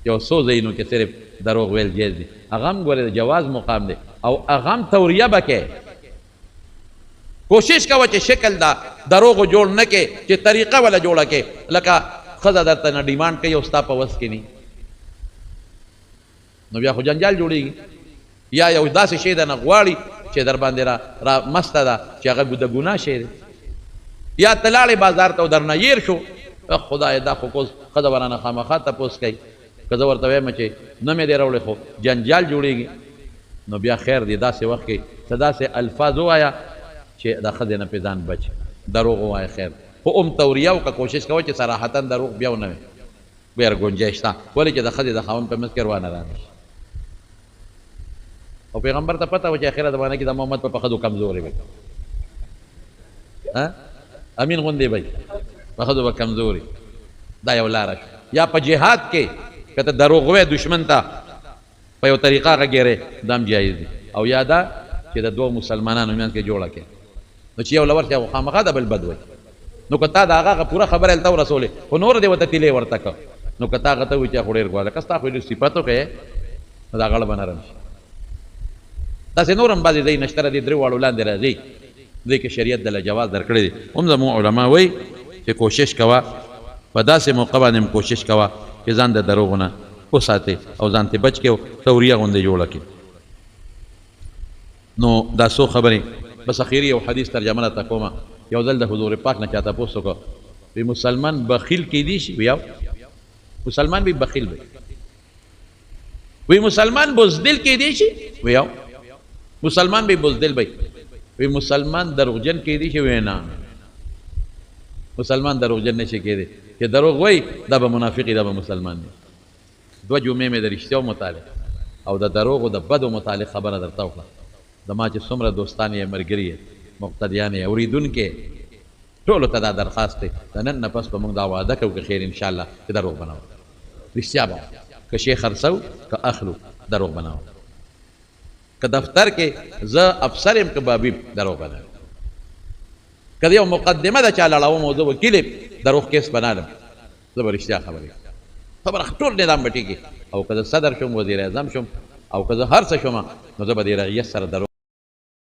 یو څو ځایونو کې صرف دروغ ویل جایز دي، هغه هم ګورې د جواز مقام دی، او هغه هم توریه به کې کوشش کوه چې شکل دا دروغو جوړ نه کې، چې طریقه ولا جوړه کې، لکه ښځه درته نه ډیمانډ کوي او ستا په وس کې ني، نو بیا خو جنجال جوړېږي. یا یو داسې شی ده نه غواړي چې در باندې را مسته ده چې هغه د ګناه شی دی، یا ته لاړې بازار ته او درنه یېر شو، خدای دا خو کوز ښځه ورانه خامخا تپوس کوي، که زه ورته وایم چې نه مې دی راوړی خو جنجال جوړېږي، نو بیا خیر دی داسې وخت کې څه داسې الفاظ ووایه چې د ښځې نه پې ځان بچ، دروغ ووایه خیر، خو ام توریه وکړه، کوشش کوه چې صراحتا دروغ بیا ونه وي، ډېر ګنجایش شته، ولې چې د ښځې د خاوند په منځ کې روانه رانه شي. او پیغمبر ته پته وه چې اخره زمانه کې د محمد په ښځو کمزورې وي، امین غوندې به په ښځو به کمزوري، دا یو لاره شوه. یا په جهاد کې که ته دروغ ووایې دشمن ته په یو طریقه غږېرې دا هم جایز دي، او یا دا چې د دوه مسلمانانو منځ کې جوړه کړې، نو چې یو له ورته خامخا د بل بد وایي، نو که تا د هغه پوره خبره هلته ورسولې خو نور دې ورته تیلې ورته کړه، نو که تا هغه ته وایي چې خو ډېر ګواله که ستا خو ډېر صفت وکړې نو دا غاړه به نرم شي. داسې نور هم بعضې ځای نشته دې درې واړو لاندې راځي، دې کې شریعت دله جواز درکړی دی. هم زموږ علما وایي چې کوشش کوه په داسې موقع باندې هم کوشش کوه چې ځان د دروغو نه وساتې او ځان ته بچ کړې او توریه غوندې جوړه کړې. نو دا څو خبرې بس اخیری یو حدیث ترجمه راته کومه. یو ځل د حضور پاک نه چا تپوس وکړو وی مسلمان بخیل کیدی شي؟ وی مسلمان بھی بخیل بھی. وی مسلمان بزدل کیدی شي؟ وی مسلمان بھی بزدل بھی. وی مسلمان دروغجن کیدی شي؟ وی نه مسلمان دروغجن نشي کېدی، چې دروغ وای دا به منافقي، دا به مسلمان دی. دوه جمعې مې د رښتیاو متعلق او د دروغو د بدو متعلق خبره درته وکړه. زما چې څومره دوستان یې ملګري یې مقتدیان یې اورېدونکي ټولو ته دا درخواست دی، د نن نه پس به موږ دا وعده کوو که خیر انشاءالله چې دروغ به نه وایو، رښتیا به که شی خرڅو که اخلو دروغ به نه وایو، که دفتر کې زه افسر یم که بابي دروغ به نه وایو، که د یو مقدمه د چا لړوم او زه وکیل یم دروغ کیس به نه لم، زه به رښتیا خبرې خبره ټول نظام به ټیکي، او که زه صدر شم وزیر اعظم شم او که زه هر څه شم نو زه به د رعیت سره دروغ